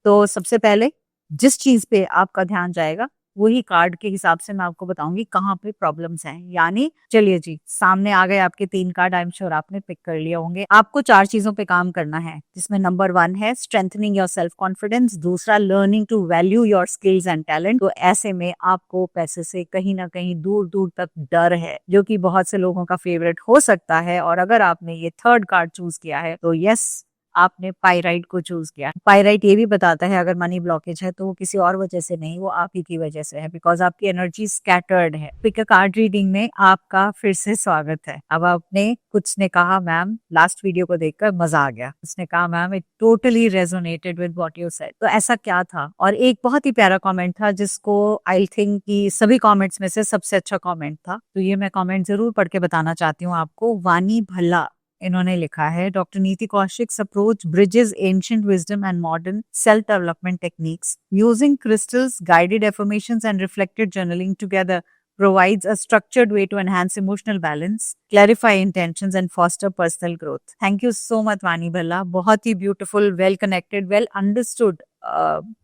तो सबसे पहले जिस चीज पे आपका ध्यान जाएगा वही कार्ड के हिसाब से मैं आपको बताऊंगी कहाँ पे प्रॉब्लम्स हैं। यानी चलिए जी, सामने आ गए आपके 3 कार्ड। आई एम श्योर आपने पिक कर लिए होंगे। आपको 4 चीजों पे काम करना है, जिसमें नंबर 1 है स्ट्रेंथनिंग योर सेल्फ कॉन्फिडेंस, दूसरा learning to value your skills and talent. तो ऐसे में आपको पैसे से कहीं ना कहीं दूर दूर तक डर है, जो कि बहुत से लोगों का फेवरेट हो सकता है। और अगर आपने ये 3rd कार्ड चूज किया है तो यस, आपने पाइराइट को चूज किया। पाइराइट ये भी बताता है अगर मनी ब्लॉकेज है तो वो किसी और वजह से नहीं, वो आप ही की वजह से है, बिकॉज आपकी एनर्जी स्कैटर्ड है। पिक अ कार्ड रीडिंग में आपका फिर से स्वागत है। अब आपने कुछ ने कहा मैम, लास्ट वीडियो को देखकर मजा आ गया। उसने कहा ma'am it totally resonated with what you said. तो ऐसा क्या था? और एक बहुत ही प्यारा कमेंट था जिसको आई थिंक कि सभी कमेंट्स में से सबसे अच्छा कमेंट था। तो ये मैं कमेंट जरूर पढ़ के बताना चाहती हूँ आपको। वानी भल्ला इन्होंने लिखा है, डॉक्टर नीति कौशिक's approach bridges ancient wisdom and modern self-development techniques. Using crystals, guided affirmations, and reflected journaling together provides a structured way to enhance emotional balance, clarify intentions, and foster personal growth. Thank you so much, Vani Bhalla. बहुत ही beautiful, well connected, well understood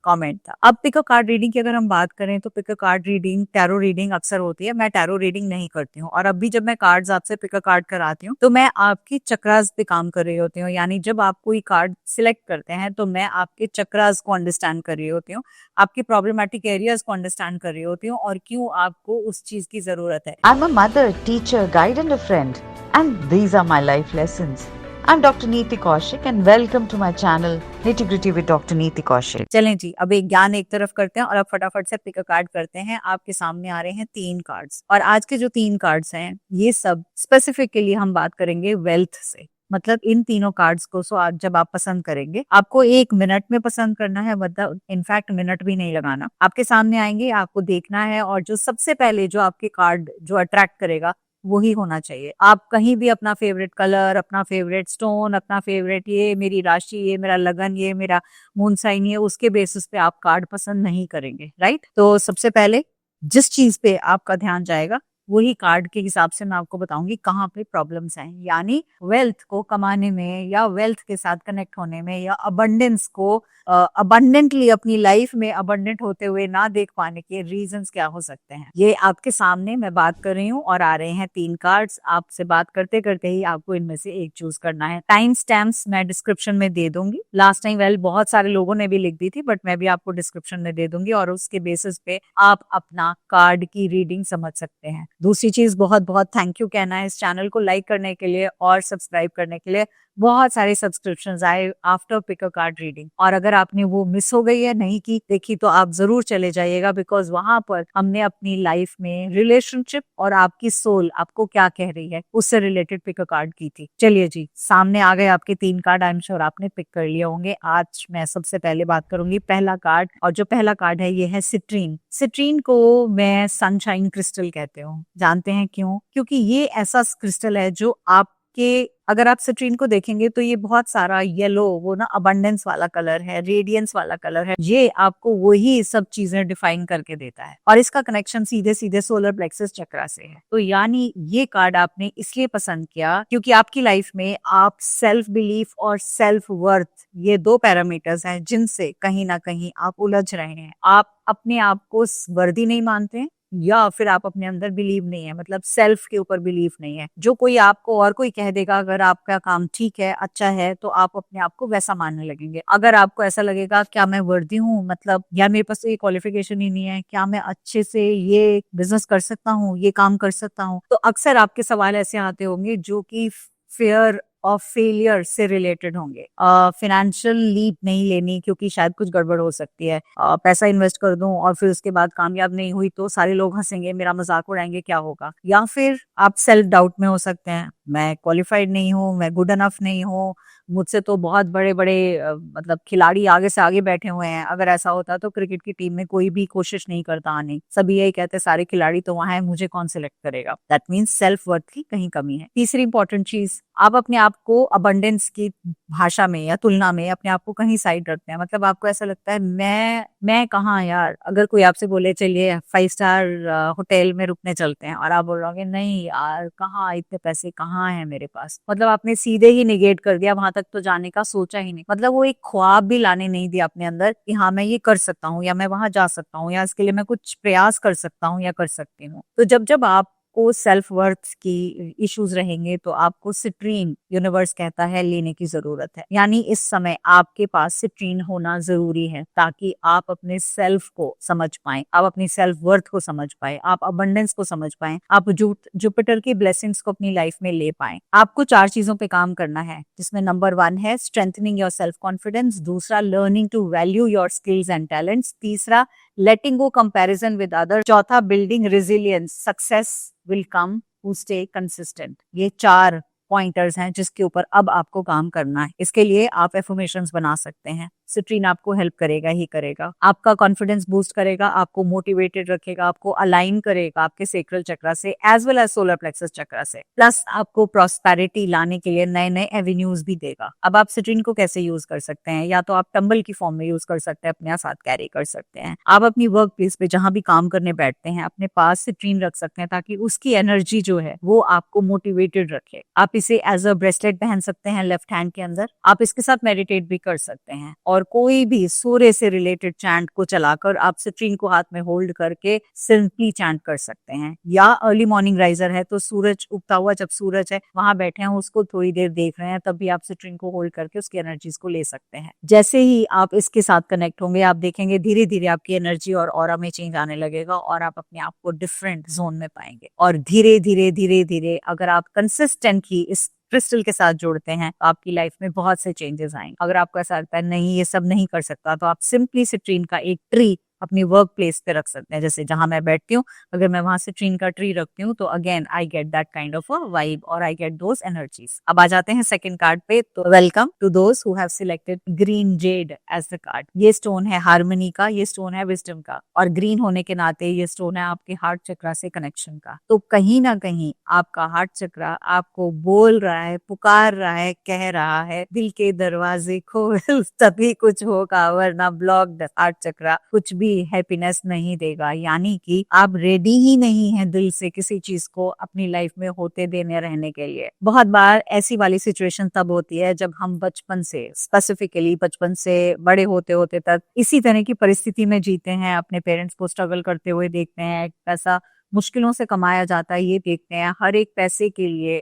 comment था। अब pick a card reading की अगर हम बात करें तो pick a card reading tarot reading अक्सर होती है। मैं टैरो रीडिंग नहीं करती हूँ, और अब भी जब मैं कार्ड्स आपसे पिक अ कार्ड कराती हूँ तो मैं आपकी चक्रास पे काम कर रही होती हूँ। यानी जब आप कोई कार्ड सिलेक्ट करते हैं तो मैं आपके चक्रास को अंडरस्टैंड कर रही होती हूँ, आपके प्रॉब्लमेटिक एरियाज को अंडरस्टैंड कर रही होती हूँ, और क्यों आपको उस चीज की जरूरत है। I'm a mother, teacher, guide and a friend, and these are my life lessons. I'm Dr. Neeti Kaushik and welcome to my channel Nitty Gritty with Dr. Neeti Kaushik. चलें जी, अब एक ज्ञान एक तरफ करते हैं और अब फटाफट से पिक अ कार्ड करते हैं। आपके सामने आ रहे हैं 3 कार्ड्स, और आज के जो 3 कार्ड्स हैं ये सब स्पेसिफिकली हम बात करेंगे वेल्थ से। मतलब इन तीनों कार्ड्स को आज जब आप पसंद करेंगे, आपको 1 मिनट में पसंद करना है, मतलब इनफैक्ट मिनट भी नहीं लगाना। आपके सामने आएंगे, आपको देखना है, और जो सबसे पहले जो आपके कार्ड जो अट्रैक्ट करेगा वही होना चाहिए। आप कहीं भी अपना फेवरेट कलर, अपना फेवरेट स्टोन, अपना फेवरेट ये मेरी राशि, ये मेरा लगन, ये मेरा मून साइन, ये उसके बेसिस पे आप कार्ड पसंद नहीं करेंगे, राइट? तो सबसे पहले जिस चीज पे आपका ध्यान जाएगा वही कार्ड के हिसाब से मैं आपको बताऊंगी कहाँ पे प्रॉब्लम्स हैं। यानी वेल्थ को कमाने में, या वेल्थ के साथ कनेक्ट होने में, या अबंडेंस को अबंडेंटली अपनी लाइफ में अबंडेंट होते हुए ना देख पाने के रीजंस क्या हो सकते हैं। ये आपके सामने मैं बात कर रही हूँ, और आ रहे हैं 3 कार्ड्स। आपसे बात करते करते ही आपको इनमें से एक चूज करना है। टाइम स्टैम्प्स मैं डिस्क्रिप्शन में दे दूंगी। लास्ट टाइम बहुत सारे लोगों ने भी लिख दी थी, बट मैं भी आपको डिस्क्रिप्शन में दे दूंगी, और उसके बेसिस पे आप अपना कार्ड की रीडिंग समझ सकते हैं। दूसरी चीज, बहुत बहुत थैंक यू कहना है इस चैनल को लाइक करने के लिए और सब्सक्राइब करने के लिए। बहुत सारे सब्सक्रिप्शंस आए after pick a card reading, और अगर आपने वो मिस हो गई है, नहीं की देखी, तो आप जरूर चले जाइएगा, बिकॉज वहां पर हमने अपनी लाइफ में रिलेशनशिप और आपकी सोल आपको क्या कह रही है उससे रिलेटेड पिक अ कार्ड की थी। चलिए जी, सामने आ गए आपके 3 कार्ड। आई एम श्योर आपने पिक कर लिए होंगे। आज मैं सबसे पहले बात करूंगी पहला कार्ड, और जो पहला कार्ड है ये है सिट्रीन। सिट्रीन को मैं सनशाइन क्रिस्टल कहते हूँ। जानते हैं क्यों? क्योंकि ये ऐसा क्रिस्टल है जो आपके, अगर आप सिट्रीन को देखेंगे तो ये बहुत सारा येलो, वो ना अबंडेंस वाला कलर है, रेडियंस वाला कलर है। ये आपको वही सब चीजें डिफाइन करके देता है, और इसका कनेक्शन सीधे सीधे सोलर प्लेक्सस चक्रा से है। तो यानी ये कार्ड आपने इसलिए पसंद किया क्योंकि आपकी लाइफ में आप सेल्फ बिलीफ और सेल्फ वर्थ, ये 2 पैरामीटर्स हैं जिनसे कहीं ना कहीं आप उलझ रहे हैं। आप अपने आप को वर्दी नहीं मानते हैं, या फिर आप अपने अंदर बिलीव नहीं है, मतलब सेल्फ के ऊपर बिलीव नहीं है। जो कोई आपको और कोई कह देगा, अगर आपका काम ठीक है, अच्छा है, तो आप अपने आप को वैसा मानने लगेंगे। अगर आपको ऐसा लगेगा क्या मैं वर्दी हूँ, मतलब यार मेरे पास तो ये क्वालिफिकेशन ही नहीं है, क्या मैं अच्छे से ये बिजनेस कर सकता हूँ, ये काम कर सकता हूँ, तो अक्सर आपके सवाल ऐसे आते होंगे जो कि फेयर ऑफ फेलियर से रिलेटेड होंगे। फाइनेंशियल लीप नहीं लेनी क्योंकि शायद कुछ गड़बड़ हो सकती है। पैसा इन्वेस्ट कर दूं और फिर उसके बाद कामयाब नहीं हुई तो सारे लोग हंसेंगे, मेरा मजाक उड़ाएंगे, क्या होगा। या फिर आप सेल्फ डाउट में हो सकते हैं, मैं क्वालिफाइड नहीं हूँ, मैं गुड अनफ नहीं हूँ, मुझसे तो बहुत बड़े बड़े मतलब खिलाड़ी आगे से आगे बैठे हुए हैं। अगर ऐसा होता तो क्रिकेट की टीम में कोई भी कोशिश नहीं करता आने, सभी यही कहते सारे खिलाड़ी तो वहां है, मुझे कौन सिलेक्ट करेगा। दैट मीन्स सेल्फ वर्थ की कहीं कमी है। तीसरी इंपॉर्टेंट चीज, आप अपने आपको अबंडेंस की भाषा में या तुलना में अपने आप को कहीं साइड रखते हैं। मतलब आपको ऐसा लगता है मैं कहाँ यार, अगर कोई आपसे बोले चलिए 5 स्टार होटल में रुकने चलते हैं और आप बोल रहे नहीं यार कहाँ, इतने पैसे कहाँ हैं मेरे पास, मतलब आपने सीधे ही निगेट कर दिया, वहां तक तो जाने का सोचा ही नहीं। मतलब वो एक ख्वाब भी लाने नहीं दिया अपने अंदर कि हाँ मैं ये कर सकता हूँ या मैं वहां जा सकता हूँ या इसके लिए मैं कुछ प्रयास कर सकता हूँ या कर सकती हूँ। तो जब जब आपको सेल्फ वर्थ की इश्यूज रहेंगे तो आपको सिट्रीन, यूनिवर्स कहता है, लेने की जरूरत है। यानी इस समय आपके पास सिट्रीन होना जरूरी है ताकि आप अपने सेल्फ को समझ पाएं, आप अपनी सेल्फ वर्थ को समझ पाए, आप अबंडेंस को समझ पाएं, आप जुपिटर की ब्लेसिंग्स को अपनी लाइफ में ले पाएं। आपको 4 चीजों पे काम करना है, जिसमें नंबर 1 है स्ट्रेंथनिंग योर सेल्फ कॉन्फिडेंस, दूसरा learning to value your skills and talents, तीसरा letting go comparison with others, चौथा building resilience, success will come who stay consistent। ये 4 पॉइंटर्स हैं जिसके ऊपर अब आपको काम करना है। इसके लिए आप एफर्मेशंस बना सकते हैं। सिट्रीन आपको हेल्प करेगा ही करेगा, आपका कॉन्फिडेंस बूस्ट करेगा, आपको मोटिवेटेड रखेगा, आपको अलाइन करेगा आपके सेक्रल चक्र से as well as solar plexus chakra से, प्लस आपको प्रॉस्पेरिटी लाने के लिए नए नए एवेन्यूज भी देगा। अब आप सिट्रीन को कैसे यूज कर सकते हैं, या तो आप टंबल की फॉर्म में यूज कर सकते हैं, अपने साथ कैरी कर सकते हैं। आप अपनी वर्क प्लेस पे जहां भी काम करने बैठते हैं अपने पास सिट्रीन रख सकते हैं ताकि उसकी एनर्जी जो है वो आपको मोटिवेटेड रखे। आप इसे एज अ ब्रेसलेट पहन सकते हैं लेफ्ट हैंड के अंदर, आप इसके साथ मेडिटेट भी कर सकते हैं और कोई भी सूर्य से रिलेटेड चैंट को चलाकर आप सिट्रीन को हाथ में होल्ड करके सिंपली चैंट कर सकते हैं। या अर्ली मॉर्निंग राइजर है तो सूरज उगता हुआ जब सूरज है वहां बैठे हैं उसको थोड़ी देर देख रहे हैं, तब भी आप सिट्रीन को होल्ड करके उसकी एनर्जीज को ले सकते हैं। जैसे ही आप इसके साथ कनेक्ट होंगे आप देखेंगे धीरे धीरे आपकी एनर्जी और ऑरा में चेंज आने लगेगा और आप अपने आप को डिफरेंट जोन में पाएंगे। और धीरे धीरे धीरे धीरे अगर आप कंसिस्टेंटली इस क्रिस्टल के साथ जोड़ते हैं तो आपकी लाइफ में बहुत से चेंजेस आएंगे। अगर आपको ऐसा लगता है नहीं ये सब नहीं कर सकता तो आप सिंपली सिट्रीन का एक ट्री अपनी वर्क प्लेस पे रख सकते हैं। जैसे जहां मैं बैठती हूँ अगर मैं वहां सिट्रीन का ट्री रखती हूँ तो again I get that kind of a vibe और आई गेट दोस एनर्जीज। अब आ जाते हैं सेकंड कार्ड पे। तो welcome to those who have selected green jade as the card. ये स्टोन है हार्मनी का, ये स्टोन है विजडम का, और ग्रीन होने के नाते ये स्टोन है आपके हार्ट चक्रा से कनेक्शन का। तो कहीं ना कहीं आपका हार्ट चक्रा आपको बोल रहा है, पुकार रहा है, कह रहा है दिल के दरवाजे खोल तभी कुछ होगा, वरना ब्लॉक्ड हार्ट चक्रा कुछ भी हैप्पीनेस नहीं देगा। यानी कि आप रेडी ही नहीं है दिल से किसी चीज को अपनी लाइफ में होते देने रहने के लिए। बहुत बार ऐसी वाली सिचुएशन तब होती है जब हम बचपन से, स्पेसिफिकली बचपन से बड़े होते होते तक इसी तरह की परिस्थिति में जीते हैं, अपने पेरेंट्स को स्ट्रगल करते हुए देखते हैं, पैसा मुश्किलों से कमाया जाता है ये देखते हैं, हर एक पैसे के लिए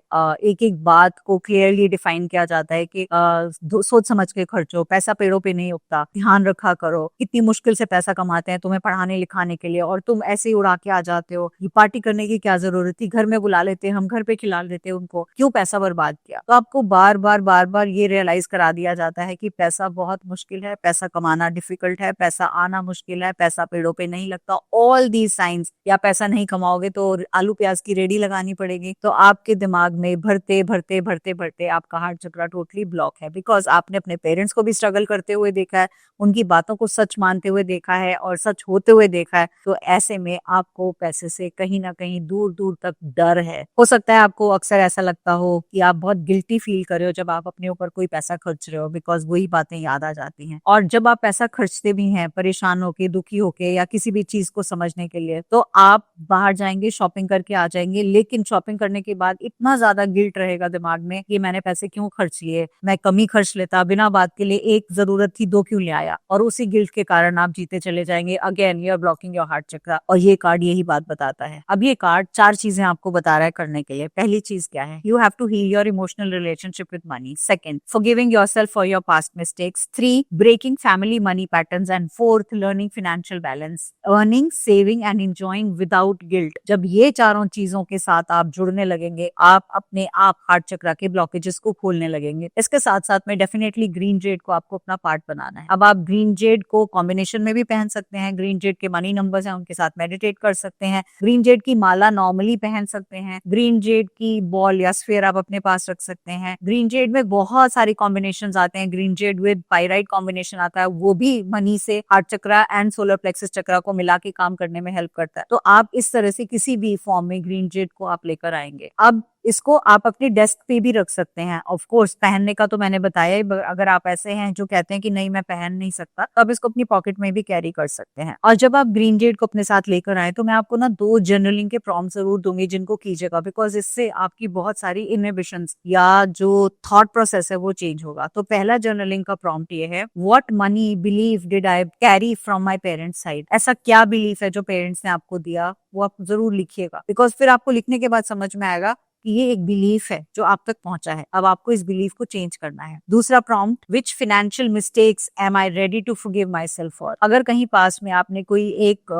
एक एक बात को क्लियरली डिफाइन किया जाता है कि सोच समझ के खर्चो, पैसा पेड़ों पे नहीं उगता, ध्यान रखा करो, कितनी मुश्किल से पैसा कमाते हैं तुम्हें पढ़ाने लिखाने के लिए और तुम ऐसे ही उड़ा के आ जाते हो, ये पार्टी करने की क्या जरूरत थी, घर में बुला लेते हम घर पे खिला देते उनको, क्यों पैसा बर्बाद किया। तो आपको बार बार ये रियलाइज करा दिया जाता है कि पैसा बहुत मुश्किल है, पैसा कमाना डिफिकल्ट है, पैसा आना मुश्किल है, पैसा पेड़ों पे नहीं लगता, ऑल दीज साइंस। या पैसा नहीं कमाओगे तो आलू प्याज की रेडी लगानी पड़ेगी। तो आपके दिमाग में भरते भरते भरते भरते आपका हार्ट चक्रा टोटली ब्लॉक है, बिकॉज आपने अपने पेरेंट्स को भी स्ट्रगल करते हुए देखा है, उनकी बातों को सच मानते हुए देखा है और सच होते हुए देखा है। तो ऐसे में आपको पैसे से कहीं ना कहीं दूर दूर तक डर है। हो सकता है आपको अक्सर ऐसा लगता हो कि आप बहुत गिल्टी फील कर रहे हो जब आप अपने ऊपर कोई पैसा खर्च रहे हो, बिकॉज वही बातें याद आ जाती हैं। और जब आप पैसा खर्चते भी हैं परेशान होके, दुखी होके या किसी भी चीज को समझने के लिए, तो आप बाहर जाएंगे, शॉपिंग करके आ जाएंगे, लेकिन शॉपिंग करने के बाद इतना ज्यादा गिल्ट रहेगा दिमाग में कि मैंने पैसे क्यों खर्च लिए, मैं कम ही खर्च लेता, बिना बात के लिए, एक जरूरत थी दो क्यों ले आया, और उसी गिल्ट के कारण आप जीते चले जाएंगे। Again you are blocking your heart chakra. और ये कार्ड यही बात बताता है। अब ये कार्ड 4 चीजें आपको बता रहा है करने के लिए। पहली चीज क्या है, you have to heal your emotional relationship with money. Second, forgiving yourself for your past mistakes. 3, breaking family money patterns. And 4th, learning financial balance, earning, saving and enjoying without guilt. जब ये चारों चीजों के साथ आप जुड़ने लगेंगे, आप अपने आप हार्ट चक्रा के ब्लॉकेजेस को खोलने लगेंगे। इसके साथ साथ में डेफिनेटली ग्रीन जेड को आपको अपना पार्ट बनाना है। अब आप ग्रीन जेड को कॉम्बिनेशन में भी पहन सकते हैं, ग्रीन जेड के मनी नंबर्स हैं उनके साथ मेडिटेट कर सकते हैं, ग्रीन जेड की माला नॉर्मली पहन सकते हैं, ग्रीन जेड की बॉल या स्फीयर आप अपने पास रख सकते हैं। ग्रीन जेड में बहुत सारी कॉम्बिनेशंस आते हैं, green jade with pyrite combination आता है, वो भी मनी से heart chakra and solar plexus chakra को मिला के काम करने में हेल्प करता है। तो आप इस तरह से किसी भी फॉर्म में ग्रीन जेड को आप लेकर आएंगे। अब इसको आप अपनी डेस्क पे भी रख सकते हैं। ऑफ कोर्स पहनने का तो मैंने बताया ही, अगर आप ऐसे हैं जो कहते हैं कि नहीं मैं पहन नहीं सकता, तो आप इसको अपनी पॉकेट में भी कैरी कर सकते हैं। और जब आप ग्रीन जेड को अपने साथ लेकर आए तो मैं आपको ना 2 जर्नलिंग के प्रॉम्प्ट जरूर दूंगी जिनको कीजिएगा, बिकॉज इससे आपकी बहुत सारी इनहिबिशंस या जो थॉट प्रोसेस है वो चेंज होगा। तो पहला जर्नलिंग का प्रॉम्प्ट ये है, what money belief did I carry from my parents side. ऐसा क्या बिलीफ है जो पेरेंट्स ने आपको दिया, वो आप जरूर लिखिएगा, बिकॉज फिर आपको लिखने के बाद समझ में आएगा कि ये एक बिलीफ है जो आप तक पहुंचा है, अब आपको इस बिलीफ को चेंज करना है। दूसरा prompt, which financial mistakes am I ready to forgive my self for. अगर कहीं पास में आपने कोई एक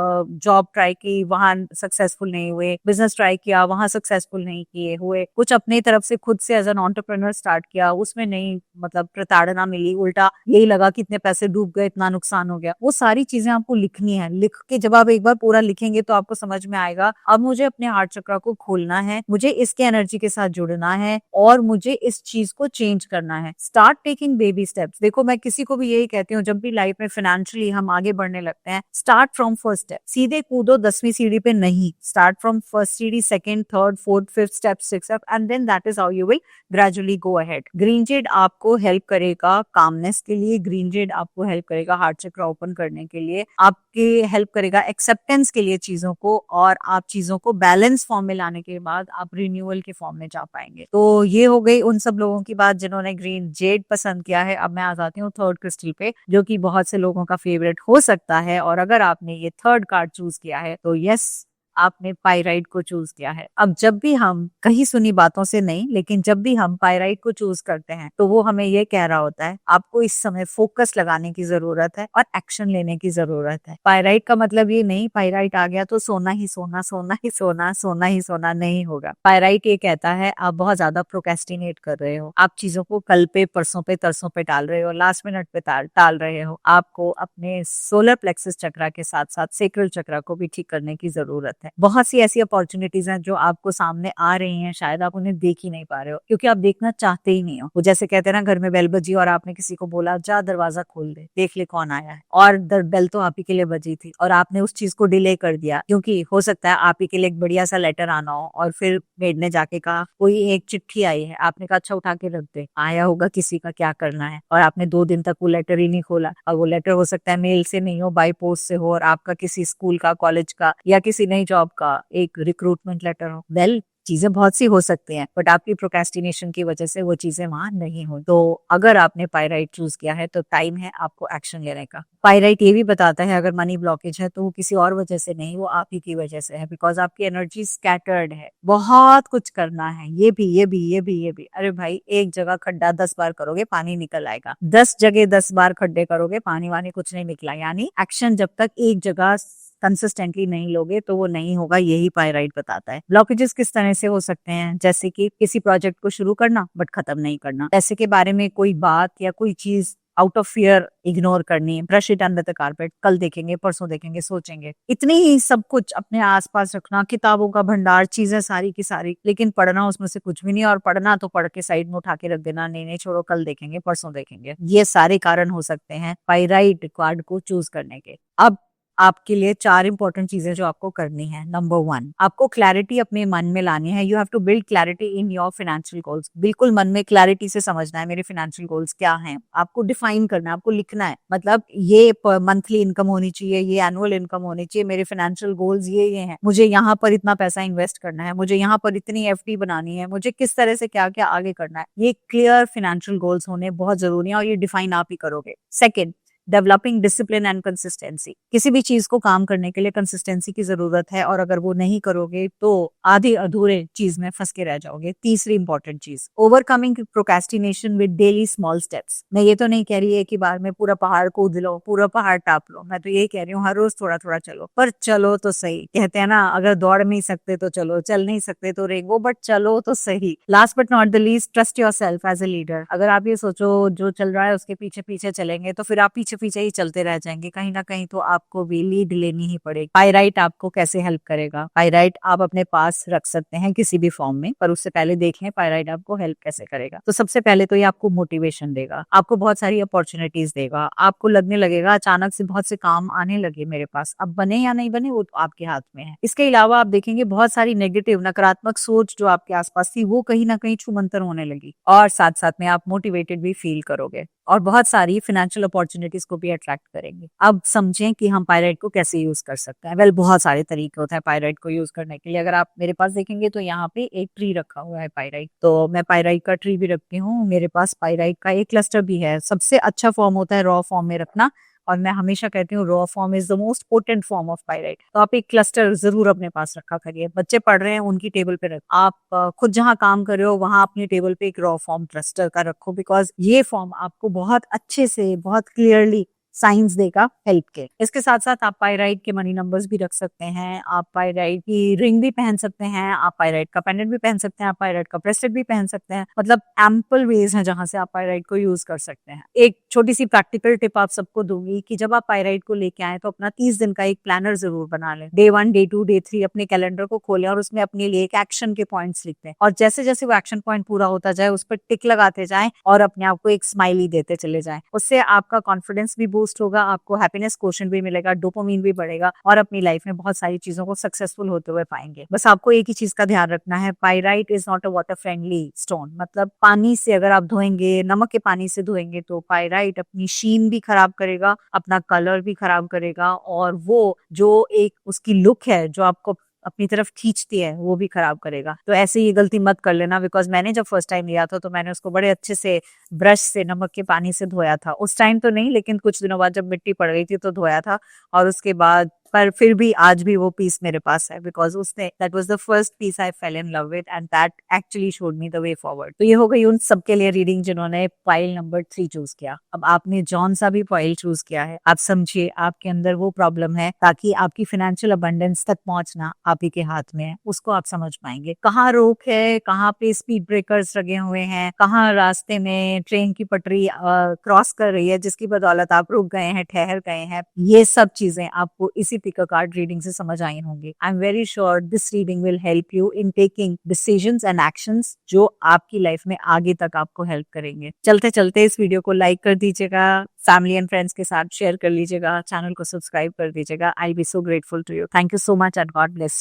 जॉब ट्राई की, वहां सक्सेसफुल नहीं हुए, बिजनेस ट्राई किया, वहां सक्सेसफुल नहीं किए हुए, कुछ अपनी तरफ से खुद से एज एन एंटरप्रेन्योर स्टार्ट किया, उसमें नहीं मतलब प्रताड़ना मिली, उल्टा यही लगा कि इतने पैसे डूब गए, इतना नुकसान हो गया, वो सारी चीजें आपको लिखनी है। लिख के जब आप एक बार पूरा लिखेंगे तो आपको समझ में आएगा अब मुझे अपने हार्ट चक्र को खोलना है, मुझे इसके एनर्जी के साथ जुड़ना है और मुझे इस चीज को चेंज करना है। Start taking baby steps. देखो मैं किसी को भी यही कहती हूँ, जब भी लाइफ में फाइनेंशियली हम आगे बढ़ने लगते हैं, स्टार्ट फ्रॉम फर्स्ट स्टेप। सीधे कूदो 10वीं सीढ़ी पे नहीं, स्टार्ट फ्रॉम फर्स्ट सीढ़ी, second, third, fourth, fifth step, sixth step, and then that is how you will gradually go ahead. Green jade आपको हेल्प करेगा कामनेस के लिए, ग्रीन जेड आपको हेल्प करेगा हार्ट चक्र ओपन करने के लिए, आपके हेल्प करेगा एक्सेप्टेंस के लिए चीजों को, और आप चीजों को बैलेंस फॉर्म में लाने के बाद आप रिन्यूअल के फॉर्म में जा पाएंगे। तो ये हो गई उन सब लोगों की बात जिन्होंने ग्रीन जेड पसंद किया है। अब मैं आ जाती हूँ थर्ड क्रिस्टल पे, जो कि बहुत से लोगों का फेवरेट हो सकता है, और अगर आपने ये थर्ड कार्ड चूज किया है तो यस, आपने पाइराइट को चूज किया है। अब जब भी हम कहीं सुनी बातों से नहीं, लेकिन जब भी हम पाइराइट को चूज करते हैं तो वो हमें ये कह रहा होता है आपको इस समय फोकस लगाने की जरूरत है और एक्शन लेने की जरूरत है। पाइराइट का मतलब ये नहीं पाइराइट आ गया तो सोना ही सोना, सोना ही सोना, सोना ही सोना नहीं होगा। पाइराइट ये कहता है आप बहुत ज्यादा प्रोक्रेस्टिनेट कर रहे हो, आप चीजों को कल पे, परसों पे, तरसों पे टाल रहे हो, लास्ट मिनट पे टाल रहे हो। आपको अपने सोलर प्लेक्सस चक्रा के साथ साथ सेक्रल चक्रा को भी ठीक करने की जरूरत है। बहुत सी ऐसी अपॉर्चुनिटीज हैं जो आपको सामने आ रही हैं, शायद आप उन्हें देख ही नहीं पा रहे हो क्योंकि आप देखना चाहते ही नहीं हो। वो जैसे कहते हैं ना, घर में बेल बजी और आपने किसी को बोला जा दरवाजा खोल दे, देख ले कौन आया है, और बेल तो आप ही के लिए बजी थी और आपने उस चीज को डिले कर दिया क्योंकि हो सकता है आप ही के लिए एक बढ़िया सा लेटर आना हो, और फिर मेड ने जाके कहा कोई एक चिट्ठी आई है, आपने कहा अच्छा उठा के रख दे, आया होगा किसी का, क्या करना है, और आपने 2 दिन तक वो लेटर ही नहीं खोला। और वो लेटर हो सकता है मेल से नहीं हो, बाय पोस्ट से हो, और आपका किसी स्कूल का, कॉलेज का या किसी नई जॉब का एक रिक्रूटमेंट लेटर हो। वेल चीजें बहुत सी हो सकती हैं, बट आपकी प्रोक्रेस्टिनेशन की वजह से वो चीजें वहां नहीं हुई। तो अगर आपने पाइराइट चूज किया है तो टाइम है आपको एक्शन लेने का। पाइराइट ये भी बताता है अगर मनी ब्लॉकेज है तो वो किसी और वजह से नहीं, वो आप ही की वजह से है, बिकॉज आपकी एनर्जी स्कैटर्ड है, बहुत कुछ करना है, ये भी ये भी ये भी ये भी। अरे भाई एक जगह खड्डा 10 बार करोगे पानी निकल आएगा, 10 जगह 10 बार खड्डे करोगे पानी वानी कुछ नहीं निकला। यानी एक्शन जब तक एक जगह कंसिस्टेंटली नहीं लोगे तो वो नहीं होगा, यही पाइराइट बताता है। ब्लॉकेजेस किस तरह से हो सकते हैं, जैसे कि किसी प्रोजेक्ट को शुरू करना बट खत्म नहीं करना, पैसे के बारे में कोई बात या कोई चीज आउट ऑफ फियर इग्नोर करनी, brush it under the carpet, कल देखेंगे, परसों देखेंगे, सोचेंगे, इतनी ही सब कुछ अपने आसपास रखना, किताबों का भंडार, चीजें सारी की सारी, लेकिन पढ़ना उसमें से कुछ भी नहीं, और पढ़ना तो पढ़ के साइड में उठा के रख देना, नहीं नहीं छोड़ो कल देखेंगे, परसों देखेंगे। ये सारे कारण हो सकते हैं पाइराइट कार्ड को चूज करने के। अब आपके लिए 4 इंपॉर्टेंट चीजें जो आपको करनी है। नंबर 1, आपको क्लैरिटी अपने मन में लानी है। You have to build clarity in your financial goals. बिल्कुल मन में क्लैरिटी से समझना है मेरे फाइनेंशियल गोल्स क्या हैं, आपको डिफाइन करना है, आपको लिखना है। मतलब ये मंथली इनकम होनी चाहिए, ये एनुअल इनकम होनी चाहिए, मेरे फाइनेंशियल गोल्स ये हैं, मुझे यहाँ पर इतना पैसा इन्वेस्ट करना है, मुझे यहाँ पर इतनी एफडी बनानी है, मुझे किस तरह से क्या क्या आगे करना है। ये क्लियर फाइनेंशियल गोल्स होने बहुत जरूरी है और ये डिफाइन आप ही करोगे। Second, developing discipline and consistency. किसी भी चीज को काम करने के लिए कंसिस्टेंसी की जरूरत है, और अगर वो नहीं करोगे तो आधे अधूरे चीज में फंस के रह जाओगे। तीसरी इंपॉर्टेंट चीज, overcoming procrastination with daily small steps. मैं ये तो नहीं कह रही है कि बार में पूरा पहाड़ कूद लो, पूरा पहाड़ टाप लो, मैं तो ये कह रही हूँ हर रोज थोड़ा थोड़ा चलो, पर चलो तो सही। कहते हैं ना, अगर दौड़ नहीं सकते तो चलो, चल नहीं सकते तो रेंगो, बट चलो तो सही। Last but not the least, trust your self as a leader. अगर आप ये सोचो जो चल रहा है उसके पीछे पीछे चलेंगे तो फिर आप पीछे पीछे ही चलते रह जाएंगे, कहीं ना कहीं तो आपको भी लीड लेनी ही पड़ेगी। पायराइट आपको कैसे हेल्प करेगा? पायराइट आप अपने पास रख सकते हैं किसी भी फॉर्म में, पर उससे पहले देखें पायराइट आपको हेल्प कैसे करेगा। तो सबसे पहले तो ये आपको मोटिवेशन देगा, आपको बहुत सारी अपॉर्चुनिटीज देगा, आपको लगने लगेगा अचानक से बहुत से काम आने लगे मेरे पास। अब बने या नहीं बने वो तो आपके हाथ में है। इसके अलावा आप देखेंगे बहुत सारी नेगेटिव नकारात्मक सोच जो आपके आसपास थी वो कहीं ना कहीं छूमंतर होने लगी, और साथ साथ में आप मोटिवेटेड भी फील करोगे और बहुत सारी फाइनेंशियल अपॉर्चुनिटीज को भी अट्रैक्ट करेंगे। अब समझें कि हम पायराइट को कैसे यूज कर सकते हैं। वेल, बहुत सारे तरीके होते हैं पायराइट को यूज करने के लिए। अगर आप मेरे पास देखेंगे तो यहाँ पे एक ट्री रखा हुआ है पायराइट, तो मैं पायराइट का ट्री भी रखती हूँ। मेरे पास पायराइट का एक क्लस्टर भी है। सबसे अच्छा फॉर्म होता है रॉ फॉर्म में रखना, और मैं हमेशा कहती हूँ raw form is the most potent form of pyrite. तो आप एक क्लस्टर जरूर अपने पास रखा करिए। बच्चे पढ़ रहे हैं उनकी टेबल पे रख, आप खुद जहाँ काम कर रहे हो वहां अपनी टेबल पे एक रॉ फॉर्म क्लस्टर का रखो, बिकॉज ये फॉर्म आपको बहुत अच्छे से बहुत क्लियरली साइंस देगा हेल्प के। इसके साथ साथ आप पायराइट के मनी नंबर्स भी रख सकते हैं, आप पायराइट की रिंग भी पहन सकते हैं, आप पायराइट का पेंडेंट भी पहन सकते हैं, आप पायराइट का ब्रेसलेट भी पहन सकते हैं। मतलब एम्पल वेज हैं जहां से आप पायराइट को यूज कर सकते हैं। एक छोटी सी प्रैक्टिकल टिप आप सबको दूंगी कि जब आप पायराइट को लेके आए तो अपना 30 दिन का एक प्लानर जरूर बना लें। डे 1, डे 2, डे 3 अपने कैलेंडर को खोलें और उसमें अपने लिए एक एक्शन के पॉइंट्स लिखते हैं, और जैसे जैसे वो एक्शन पॉइंट पूरा होता जाए उस पर टिक लगाते जाएं और अपने आप को एक स्माइली देते चले जाएं। उससे आपका कॉन्फिडेंस भी बूस्ट होगा, आपको हैप्पीनेस क्वोशेंट भी मिलेगा, डोपामिन भी बढ़ेगा, और अपनी लाइफ में बहुत सारी चीजों को सक्सेसफुल होते हुए पाएंगे। बस आपको एक ही चीज का ध्यान रखना है, pyrite is not a water friendly stone. मतलब पानी से अगर आप धोएंगे, नमक के पानी से धोएंगे तो पायराइट अपनी शीन भी खराब करेगा, अपना कलर भी खराब करेगा, और वो जो एक उसकी लुक है जो आपको अपनी तरफ खींचती है वो भी खराब करेगा। तो ऐसे ये गलती मत कर लेना, बिकॉज मैंने जब फर्स्ट टाइम लिया था तो मैंने उसको बड़े अच्छे से ब्रश से नमक के पानी से धोया था। उस टाइम तो नहीं, लेकिन कुछ दिनों बाद जब मिट्टी पड़ गई थी तो धोया था, और उसके बाद पर फिर भी आज भी वो पीस मेरे पास है, बिकॉज उसने that was the first piece I fell in love with and that actually showed me the way forward. तो ये हो गई उन सबके लिए रीडिंग जिन्होंने पाइल नंबर 3 चूज किया। अब आपने जॉन सा भी पाइल चूज किया है, आप समझिए आपके अंदर वो प्रॉब्लम है, ताकि आपकी फाइनेंशियल अबंडेंस तक पहुंचना आप ही के हाथ में है, उसको आप समझ पाएंगे। कहाँ रोक है, कहाँ पे स्पीड ब्रेकर्स लगे हुए हैं, कहाँ रास्ते में ट्रेन की पटरी क्रॉस कर रही है जिसकी बदौलत आप रुक गए हैं, ठहर गए हैं, ये सब चीजें आपको इसी पिक अ कार्ड रीडिंग से समझ आई होंगी। I am very sure this reading will help you in taking decisions and actions जो आपकी लाइफ में आगे तक आपको हेल्प करेंगे। चलते चलते इस वीडियो को लाइक कर दीजिएगा, फैमिली एंड फ्रेंड्स के साथ शेयर कर लीजिएगा, चैनल को सब्सक्राइब कर दीजिएगा। I be so grateful to you. Thank you so much and God bless you.